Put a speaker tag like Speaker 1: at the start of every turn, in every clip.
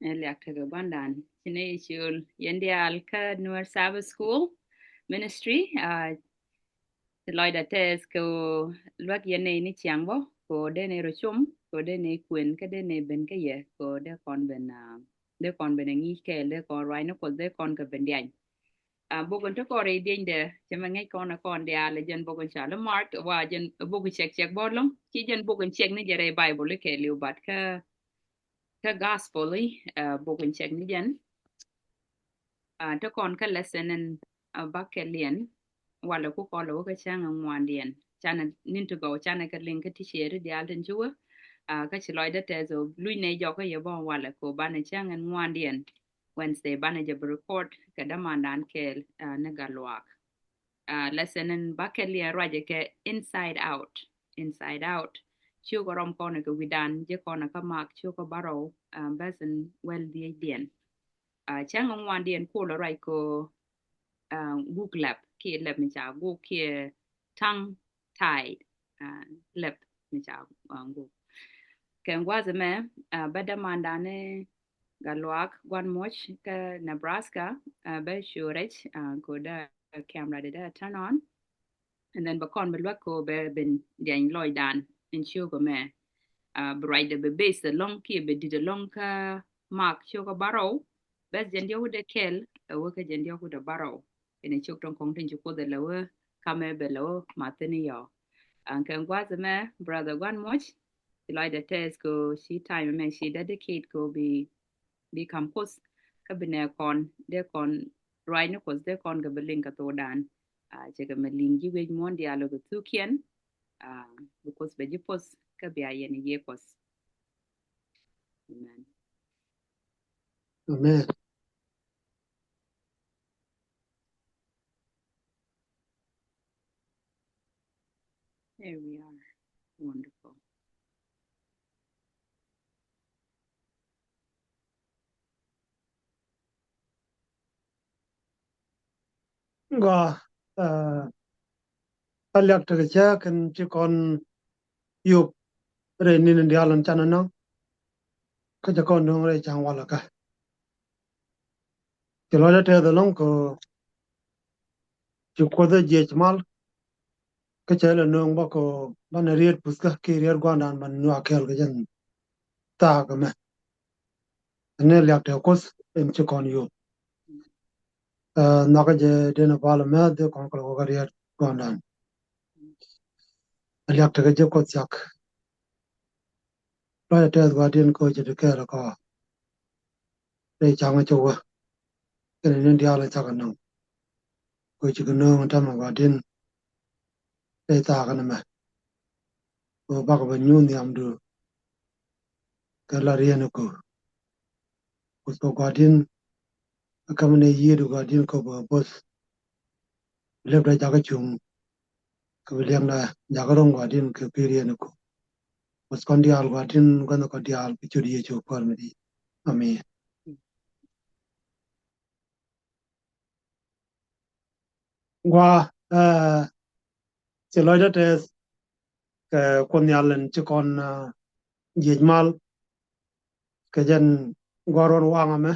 Speaker 1: Eliak to Bandan. Chine shul yendi alka Newer Sabbath School Ministry. The Lloyd Ates ko luak yene ni chiangbo ko de ne rochum ko de ne queen ka de ne ben ka ye ko de kon ben de kon ben ngi ke de kon rai no ko de kon ka ben dian. Bogon to ko re din de chema ngai kon a kon de ale jen bogon cha le mark wa jen bogon check bodlum chi jen bogon check ni jere Bible ke liu bat ka gospel bogon check ni jen to kon ka lesson en bakke lien wala ku ko lo ka chang ngwan dien chana nin to go chana ka link ti shere di alten juwa ka chi loy da te zo lui ne jo ka ye bon wala ko bana chang ngwan dien Wednesday bana je report ka da mandan ke na galwak lesson en bakke lien raje ke inside out chiu ko rom ko ne ko widan je ko na ka mak chiu ko baro basin well dien chang ngwan dien ko lo rai ko book lab ki lab mi cha go ki tongue tied lab mi cha go ken waze me bada mandane galwak gwan moch ka Nebraska be shurech go da camera de da turn on and then bakon be ko be ben den loy dan in sugar me bright be base the long ki be did the long ka mark sugar barrow bes jen dio de kel wo ka jen dio de barrow ene chok tong kong tin ko de lo kame be lo matini yo an kan gwa me brother one much like the test go she time me she dedicate go be campus ka bine kon de kon right no cause de kon ga belin ka to dan che ga melin ji we mon dialo go tukien because be jipos ka be ayene ye pos amen.
Speaker 2: Amen.
Speaker 1: There we are. Wonderful.
Speaker 2: Go aliak to the check and check on you rain in the island channel. Kajakon no re chang wala ka. Chilo te the long ko chukwa the jmal ka chela no bako ban real puska ki real gwandan man no akel ga jan ta ga me. Ne liak te kos en check on you. Naka je dena pala me de kon ko ga real gwandan. Aliak te je ko chak. Lo te ga din ko je de ka ka. Re chang chuwa. Ken ni dia la chak no. Ko chi no ta ma ga din re ta ga na me. Ko ba ko nyu ni am du ka la rien ko. Ko ga din ka me ye du ga din ko ba bos le da ja ga chung ko le na ja ga rong ga din ko pi rien ko. Bos kon dia al ga din ko no ko dia al pi chu di chu ko me di. Amen. Qua chỉ nói cho thế cái con nhà lần chỉ còn dịch mal cái dân qua rồi hoang à mấy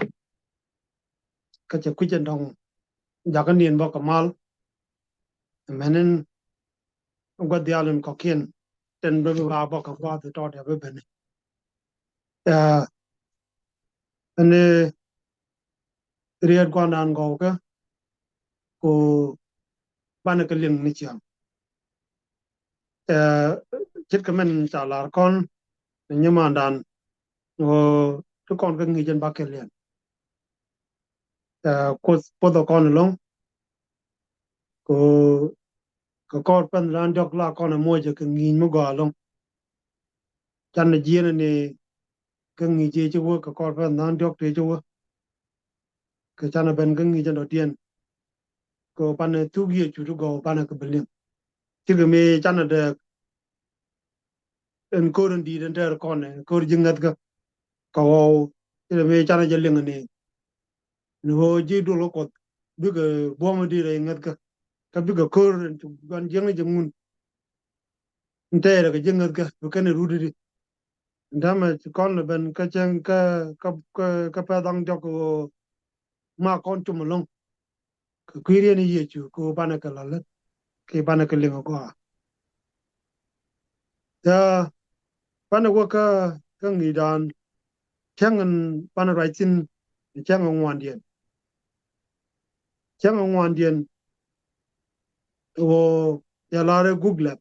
Speaker 2: cái chỉ quy chân đồng giá cái niên bao cái mal mà nên qua dia lần có kiên tên bên vào bao cái qua từ đó để bên bên anh riêng quan đàn gấu cái cô ban cái liền này chẳng chết cái mình trả lời con nhưng mà đàn cái con cái người dân bao cái liền cô phụ con luôn cô cái con bên lan dọc là con mua cho cái nghìn mua gà luôn chăn là gì này cái nghìn gì chứ vô cái con bên lan dọc thì chứ vô cái chăn là bên cái nghìn chân đầu tiên có ban này tu kia chủ gò ban này cái bên liền chứ cái mê chăn là được en cô đi đến đây con này cô dừng ngắt cái cầu chứ là mê chăn là chân liền này nó chỉ đủ lúc có biết cái bom đi rồi ngắt cái biết cái cô ban dừng là dừng mun thế là cái dừng ngắt cái này rút đi ndama kon le ben ka chen ka pa dang jo ko ma kon tu mulong ka kwiri ni ye chu ko bana ka la ke bana ka lingo ko ya bana wo ka ngi dan changan bana rai tin changan wan dien wo ya la re google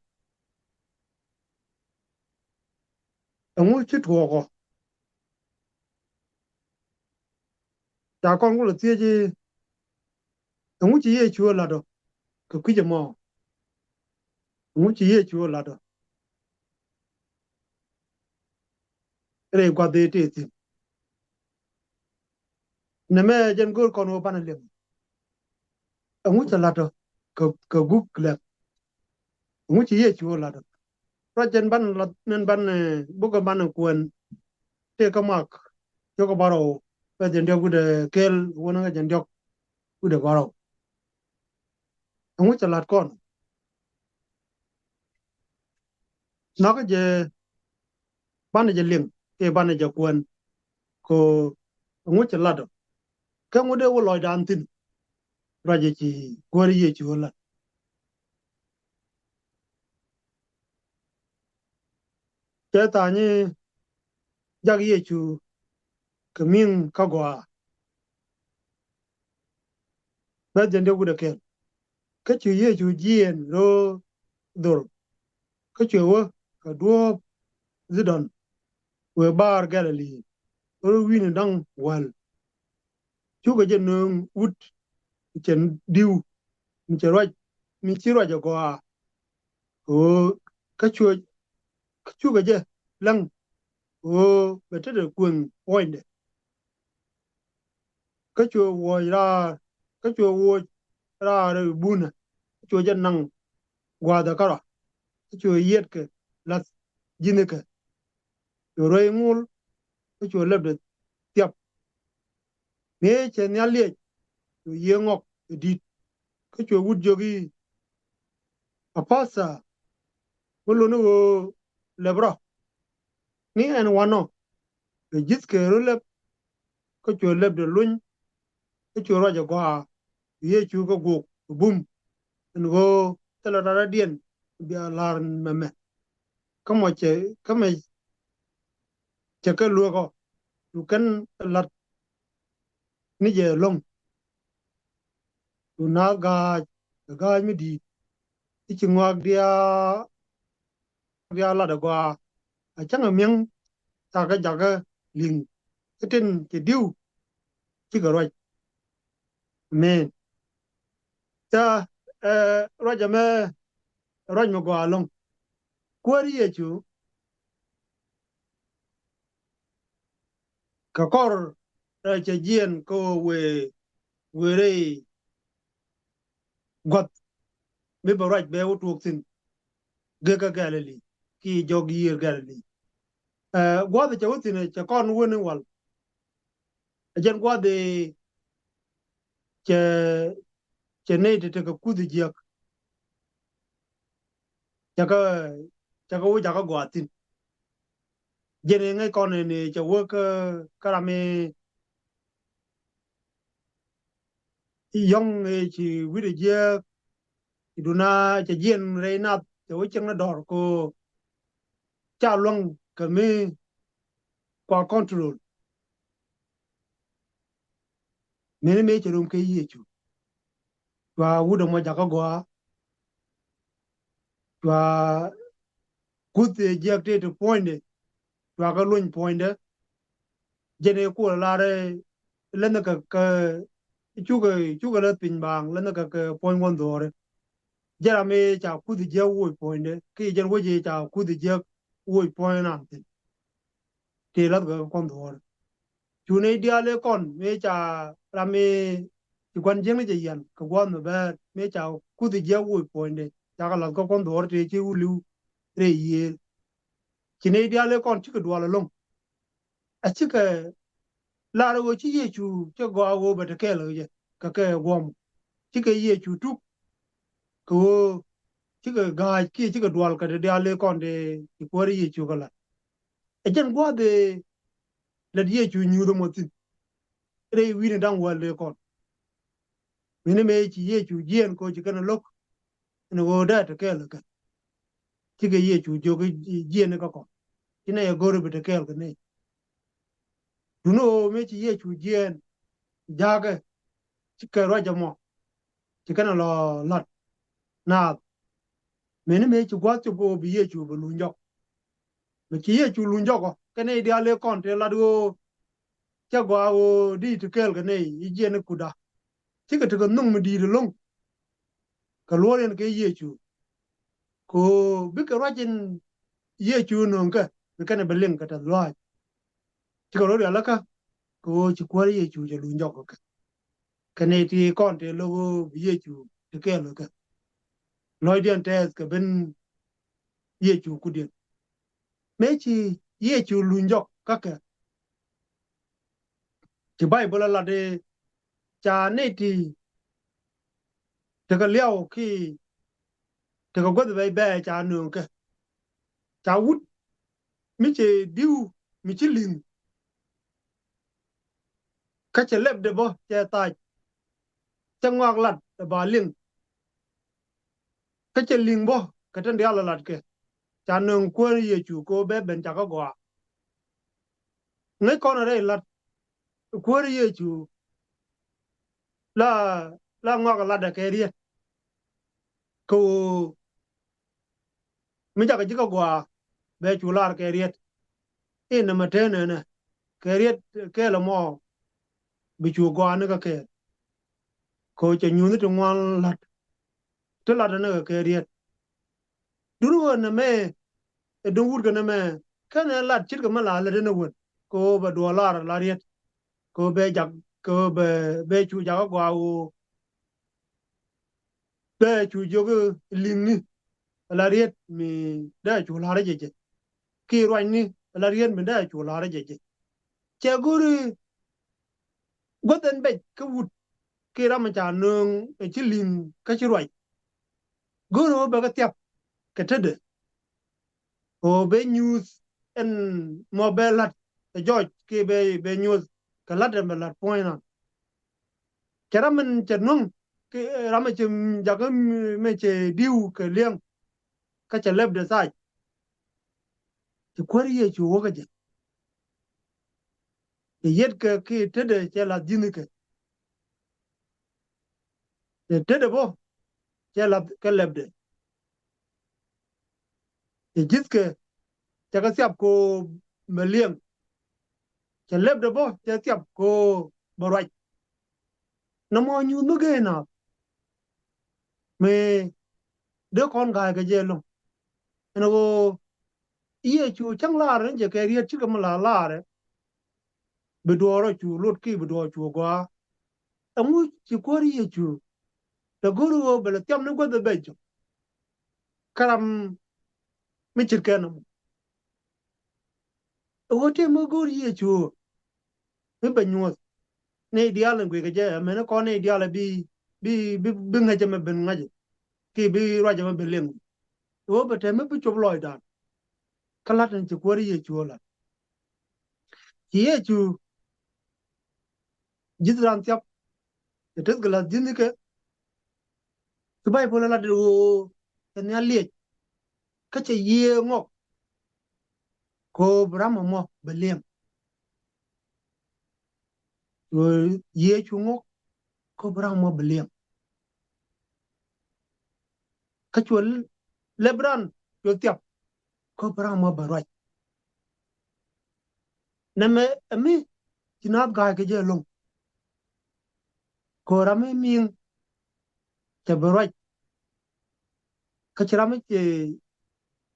Speaker 2: ngu chi to ko ta kon ko le tie ji ngu chi ye chu la do ka kwi je mo ngu chi ye chu la do re kwa de te tin na me jen gor kon wo bana le ngu cha la do ka google ngu chi ye chu la do ra jen ban la nen ban bu ka ban kwen te ka mak yo ko baro pe jen de gude kel wona ga jen dok gude baro ngu cha lat kon na ka je ban je lim te ban je kwen ko ngu cha lat ka ngu de wo loy dan tin ra je chi gori ye chu la ke ta ni jag ye chu ka min ka gwa pe jen de gude kel ka chu ye chu jien ro dor ka chu wo ka duo zidon we bar galili ro wini dang wal chu ga je nung ut chen diu mi che roj mi chi roj ko a o ka chu ga je lang o be te de kun oinde ka chu wo ra ka chu wo ra re buna chu je nang gwa da kara ka chu yet ke las jine ke yo re ngul ka chu leb de tiap me che nya le yo ye ngok dit ka chu wut jogi apasa wolo no lebra ni en wano ke jis ke ro leb ka chu leb de luny ka chu ro ja gwa ye chu ka go bum en go tela dara dien bi alar meme kama che ka luo ko tu kan lat ni je long tu na ga mi di ti chi ngwa dia la da gwa a chang a mieng ta ga ja ga ling tin ke diu chi ga roi men ta ro ja me ro ma gwa long ko ri ye chu ka kor che jien ko we re got me ba roi be wo tu tin ge ga galili ki jog yer galili gwa de che wo tin che kon wo ni wal jen gwa de che ne te ka ku de jak ka wo ja ka gwa tin jene ngai kon ne che wo ka karame yong e chi wi de je duna che jen re na che wo chen na dor ko cha long ka me kwa control me che rum ke ye chu wa wu de mo ja ka gwa wa ku de je te to point wa ka lun point jene ku la re len ka chu ga le pin bang len ka point won do jara me cha ku di je wo point ke jen wo je cha ku di je wo point an te la ga kon do chu ne dia le kon me cha ra me ti kwan jeng je yan ko gon no ba me cha ku di je wo point cha ga la ko kon do te chi u lu re ye chi ne dia le kon chi ko do la long a chi ka la ro chi ye chu che go a wo ba te ke lo je ka ke go chi ke ye chu tu ko chi ka ga chi ka do ka de dia le kon de ko ri ye chu ka la ejen gwa de la die chu nyu do motin re wi ne dang wa le kon mene me chi ye chu jien ko chi kana lok ne go da te kel ka chi ge ye chu jo ge jien ka ko chi ne go ru te kel ka ne du no me chi ye chu jien ja ge chi ka ro ja mo chi kana lo lat na mene me chi gwa chu go bi ye chu bu lu njok me chi ye chu lu njok ko ka ne dia le kon te la do cha gwa o di te kel ka ne i jien ku da chi ka te ko nung me di de long ka lo ren ke ye chu ko bi ka ro jen ye chu no ka ka ne beleng ka ta lo chi ko ro ya la ka ko chi ko ye chu je lu njok ka ka ne ti kon te lo bi ye chu te kel ka lo dien te ka ben ye chu ku dien me chi ye chu lu njok ka ka ti bible la de cha ne ti te ka liao ki te ka go de be cha no ka cha wut mi che diu mi chi lin ka che leb de bo che ta cha ngwak lat ba ling ka che ling bo ka tan dia la lat ke cha no ko ye chu ko be ben cha ka gwa ngai kon re lat ko ye chu la la ngwak lat da ke ri ko mi cha ka ji ka gwa be chu lar ke ri e na ma te ne ke ri ke la mo bi chu gwa ne ka ke ko che nyu ne to ngwan lat to lat ne ka ke ri duru na me e do wur ga na me kana lat chit ga ma la le ne won ko ba do lar la ri ko be jak ko be chu ja ka gwa o be chu jo ga ling ni la ri mi da chu la re je ki ro ni la ri mi da chu la re je che guru goten be ka wut ki ra ma cha nung e chi ling ka chi roi guru ba ka tyap ka tede o be news en mobile lat e joj ki be news ka lat me lat point na kera men che nung ki ra ma che ja ka me che diu ka liang ka che leb de sai ti kwari ye chu wo ka je ye yet ka ki tede che la dini ke tede bo che la ka leb de ye jit ke cha ka siap ko me liang che leb de bo che siap ko barwai nó mò nyu nó ghê nào mẹ đứa con gái cái gì luôn nó go ie chu chẳng la rồi giờ cái riết chứ cái mà la đấy bị đùa rồi chu lột kia bị đùa chu qua ông ấy chỉ có ie chu the guru bela tiam nó có the bejo karam mi chir cái nó ô thế mà guru ie chu mi ben nyu ne dia lần cái gì mà nó con ne dia là bi ngay cho mà ben ngay ki bi ra cho mà ben leng ô bê thế mà bi chụp lòi đàn kalat chỉ có ie chu là ie chu jit ran tiap itu gelas dini ke sebaik pola la do tanya liet kace ye ngok ko brahma mo belem wo ye chu ngok ko brahma mo belem kachwal lebran yo tiap ko brahma mo baraj name ami tinat ga ke je long ko rame min te baraj kachrame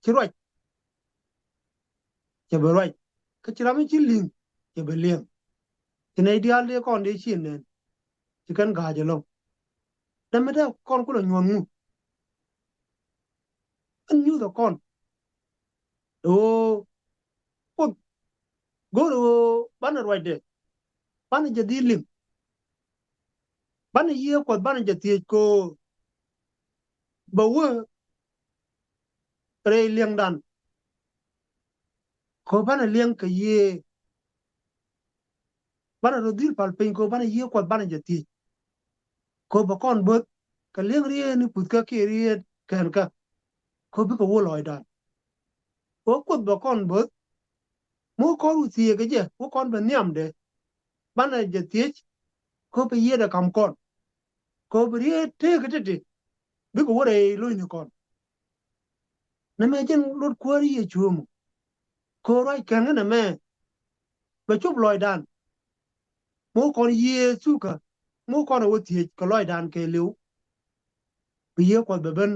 Speaker 2: chiroj te baraj kachrame chiling te belem tinai dial de kon de chin ne chikan ga je long name da kon ko nyon ngu an nyu da kon o ko goro bana roi de bana jadi lim bana ye ko bana jati ko bawa re liang dan ko bana liang ka ye bana rodil pal pen ko bana ye ko bana jati ko ba kon bot ka liang rie ni put ka ke rie kan ka ko bi ko wo loy dan ko ko ba kon bot mo ko ru tie ga je ko kon ba nyam de bana jati ko ba ye da kam kon ko bi rie te ga te bi ko wo re lo ni kon na me jen rut ko ri ye chum ko roi kan na me ba chup loy dan mo kon ye su ka mo kon wo tie ko loy dan ke liu bi ye ko ba ben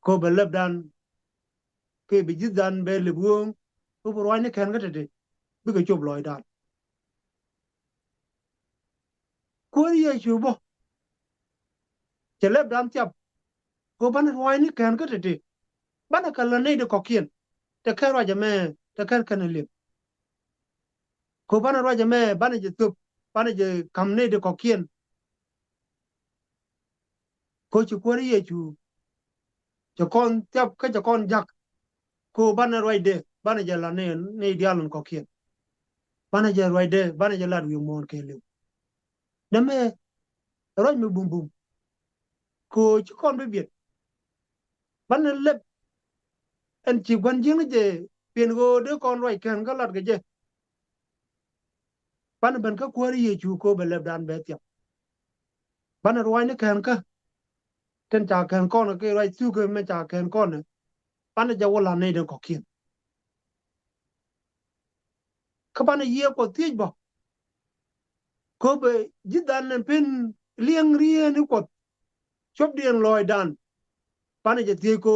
Speaker 2: ko ba leb dan ke bi jit dan be le buong ko bo roi ne kan ga te bi ko chup loy dan ko ri ye chu bo che leb dan tiap ko ban roi ne kan ga te ban ka la ne de ko kien te ka ro ja me te ka kan le ko ban ro ja me ban je tup ban je kam ne de ko kien ko chu ko ri ye chu cho con tiap ka cho con jak ko ban roi de ban je la ne dialon ko kien ban je roi de ban je la wi mon ke le de me roi mi bum bum ko chu con be biet ban le en chi gwan jing je pien go de con roi kan ga lat ga je ban ban ka ko ri ye chu ko be le dan be tiap ban roi ne kan ka ten cha kan con ke roi su ke me cha kan con ban je wala ne de ko kien ka ban ye ko ti bo ko be jidan ne pin liang rie ni ko chop dien loy dan pana je ti ko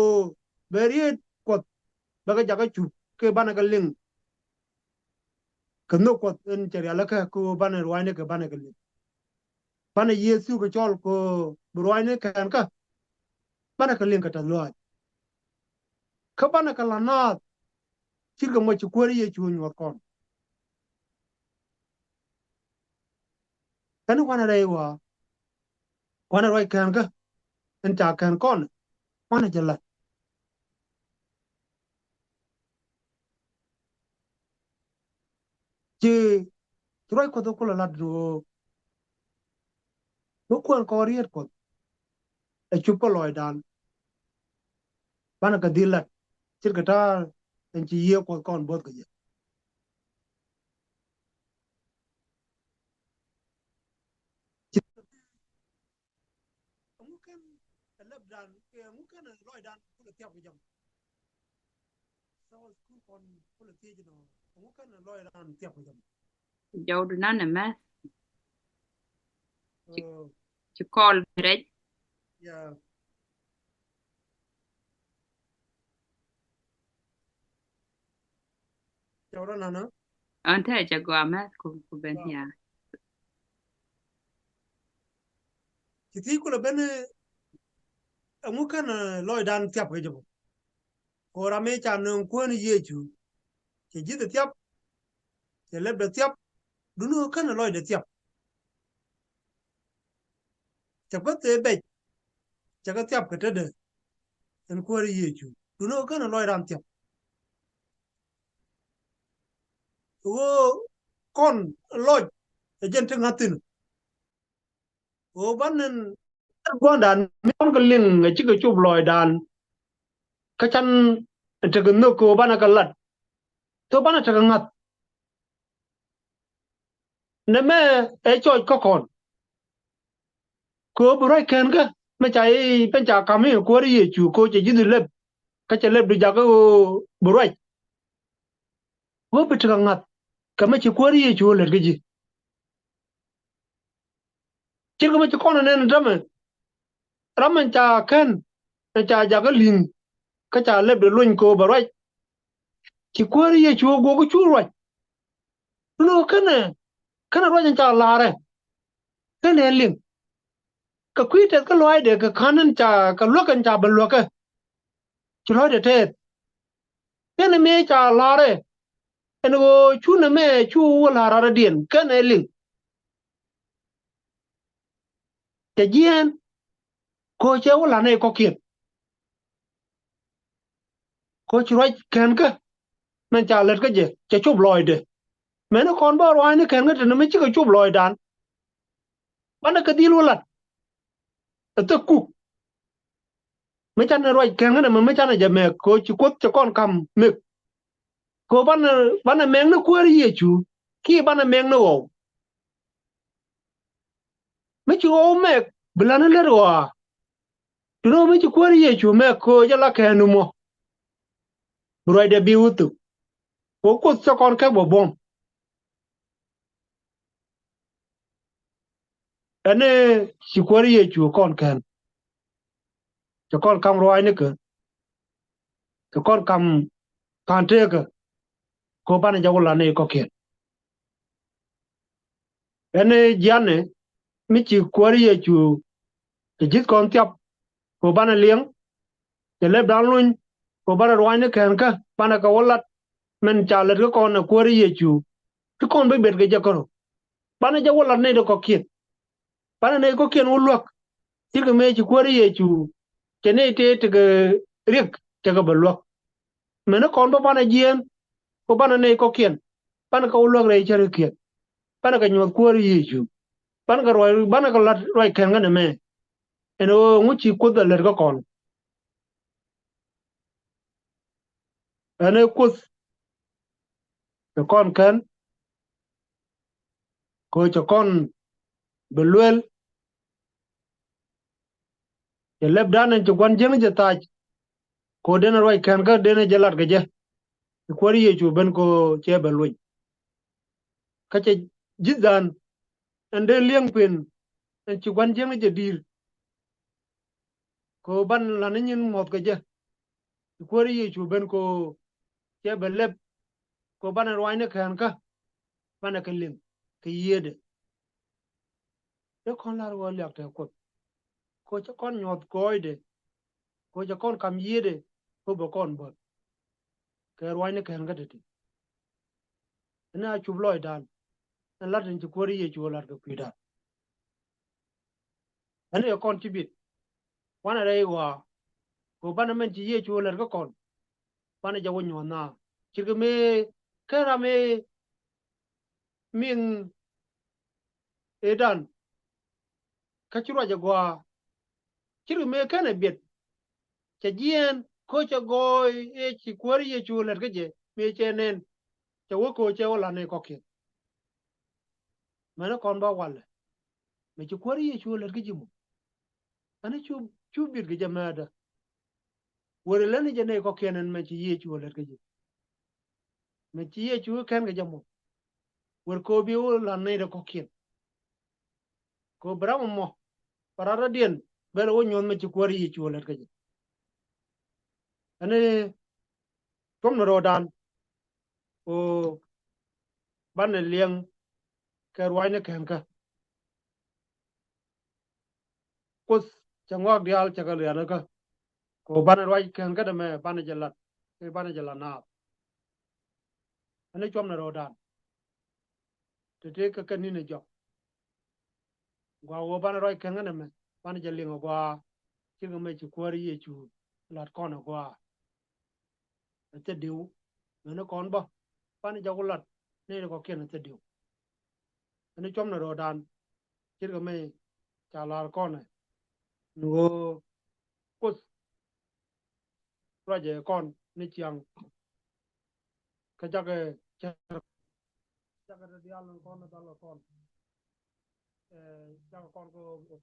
Speaker 2: beriet ko baga jaga chu ke bana ka ling ka no ko en cher ala ka ko bana ruane ka bana ka ling bana yesu ka chol ko ruane kan ka bana ka ling ka ta loy ka bana ka lana chir ka mo chu ko ye chu nyor kon kan wana re wa wana roi kan ka en ta kan kon wana jalla ji roi ko to ko la do no ko ko riet ko e chu ko loy dan bana ka dilat chir ka ta en chi ye ko kon bot ka je mungkin leb dan ke mungkin loy dan ko tiap jam so school kon ko ti no mungkin loy dan tiap jam
Speaker 1: Dấu đứa nó nè má,
Speaker 2: uh,
Speaker 1: chứ call rech,
Speaker 2: ya jawra na no
Speaker 1: anh thấy cho qua má của bên nhà.
Speaker 2: ti ti ko ben mungkin loy dan tiap jam ko rame cha no ko ni ye chu ti ji de tiap ti leb de tiap duno kan loy de tiap ta ko te be ta ka tiap ka te de en ko ri ye chu duno kan loy dan tiap wo kon loy e jen te ngatin wo banen gwan dan mi on ka ling ci ka chub loy dan ka chan te ka no ko bana ka lat to bana te ka ngat ne me e choy ko kon ko bu roi ken ka me chai pen cha kam ni ko ri ye chu ko che ji leb ka che leb du ja ko bu roi wo be te ka ngat ka me chi ko ri ye chu le ga ji chi ka me chi kon ne na me ramen cha ken cha ja ga ling ka cha leb de lun ko bu roi chi ko ri ye chu go ko chu roi no kana roi cha la re ka ne ling ka kwite ka loy de ka kanan cha ka lokan cha ban loka chi loy de te ene me cha lare ene go chu na me chu la ra dien kan e ling te jien ko che wala ne ko kien ko chi loy kan ka men cha let ka je cha chụp loy de men kon ba roi ne ken ga ne me chi ka chụp loy dan ban ka dil wala ta ku me cha ne roi ken ga ne me cha ne je me ko chi ko cha kon kam me ko ban meng ne ku ri ye chu ki ban meng ne o me chi o me blan le ro tu no me chi ku ri ye chu me ko ja la ken no mo roi de bi utu ko cha kon ka bo bom ane chi ku ri ye chu kon ken cha kon kam roi ne ke cha kon kam kan te ke ko ban ja wala ne ko ken ene jane mi chi ku ri ye chu te jit kon tiap ko ban lieng te le dan luñ ko ban roi ne ken ka ban ka wala men cha le ko na ku ri ye chu tu kon be bet ge ja ko ban ja wala ne ko ken ban ne ko ken ulok ti ke me chi ku ri ye chu ke ne te ge rik te ge belok me ne kon ba ban jien ko ban ne ko ken ban ka ulok re che ken ban ka nyu ku ri ye chu ban ka roi ban ka lat roi ken ga ne me eno ngu chi ku da le ko kon ene kus to kon ken ko to kon belwel ye leb dan en to kwan jeng je taj ko den roi ken ga den je lat ga je ko ri ye chu ben ko che belwel ka che jidan ende lieng pin en chi kwan jeng je dir ko ban la ne nyin mot ga je ko ri ye chu ben ko che beleb ko ban roi ne ken ka ban ka lim ke yede e kon lar wo lyak te ko che kon nyot koide ko che kon kam yede ko bo kon bo ke roi ne ken ga de ina chub loy dan en latin ci ko ri ye chu lar ga pi da ane kon ci bit wana re wa ko bana men ci ye chu lar ga kon bana ja wonyo na ci ga me kera me min edan ka ci ro ja gwa ci ga me kana bit ca jien ko ca goy e ci ko ri ye chu lar ga je me chenen ca wo ko che wala ne ko ke mana kon ba wala me ci ko ri ye chu lar ga ji mu ane chu bit ga jamada wore lani je ne ko kenen me ci ye chu lar ga ji me ci ye chu ken ga jamu wer ko bi wo la ne de ko ken ko bramo mo parara dien bel wo nyon me ci ko ri ci wala ka ji ane tom no rodan o ban lieng ka rwai ne ken ka kus changwa dial chagal ya ka ko ban rwai ken ka de me ban jalat ke ban jalana ane tom no rodan te te ka kan ni ne jo gwa wo ban rwai ken ne me ban jalingo gwa ci me ci ko ri ci lat kono gwa te diu ne kon ba pan jagulat ne ko ken te diu ne chom na rodan kir ga me chalar kon no kus raje kon ni chiang ka jage jage de dial kon dal kon jage kon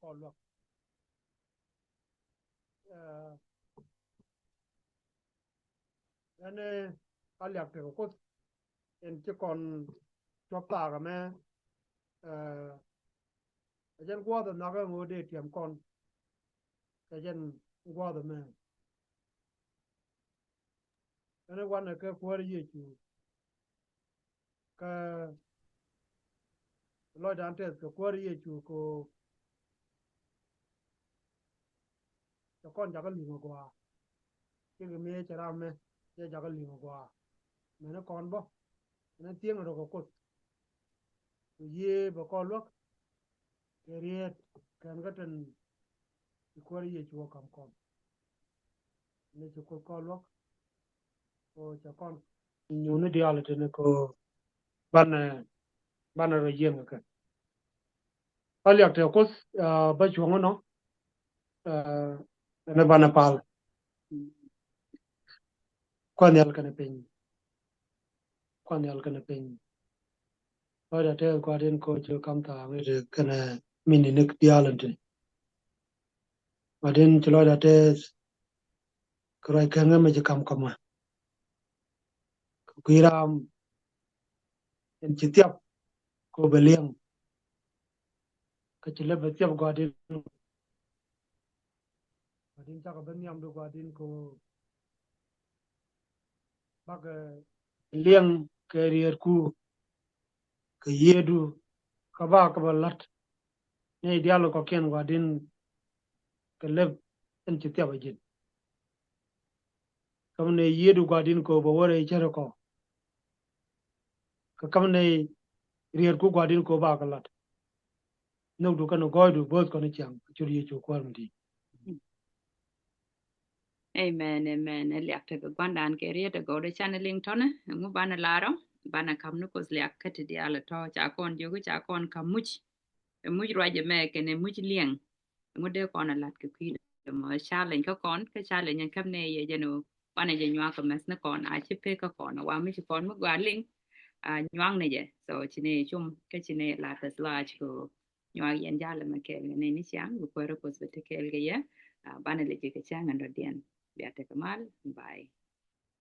Speaker 2: ko lo ene alyak te ko en ti kon chop ta ga me jen gwa da na ga ngode tiam kon jen gwa da me ene wan ke ko ri ye chu ka lo dan te ko ri ye chu ko kon jaga li gwa ke me chara me ye jaga li gwa me ne kon bo ne tieng ro ko ye bo ko lo ke riet kan ga ten ko ri ye chu kam kon ne chu ko lo o cha kon nyu ne dia le ne ko ban ro yen ka aliak te ko ba chuang no ne ban pal kwa nyal ka ne pin ora te kwa den ko chu kam ta nge de kana mini ne dia le tin ma den chlo da te krai ka nge me kam kama kuiram en chitiap ko beliang ka chile be tiap gwa den cha ka ben yam do gwa den ko bag liang ke rier ku ke yedu ka ba ka ba lat ne dialo ko ken gwa den ke leb en chitiap ajin kam ne yedu gwa den ko bo wore chere ko ka kam ne rier ku gwa den ko ba ka lat no du kan go du bos ko ne cham churi ye chu kwar mti
Speaker 1: Amen, amen. Liak te ko gwandan ke ria te go de channeling tone, ngu bana laro, bana kam nu kos liak ke te dia le to cha kon jogu cha kon kam much roje me ke ne much liang. Ngu de kon alat ke kwi de mo challenge ko kon ke challenge en kam ne ye jeno bana je nywa ko mes ne kon a chi pe ko kon wa mi chi kon mu gwa ling a nywang ne je. So chine chum ke chine la tes la ko nywa yen jale me ke ne ni siang bu ko ro kos be te ke ge ye. Bana le je ke chang an do dien. Beate Kamal, bye.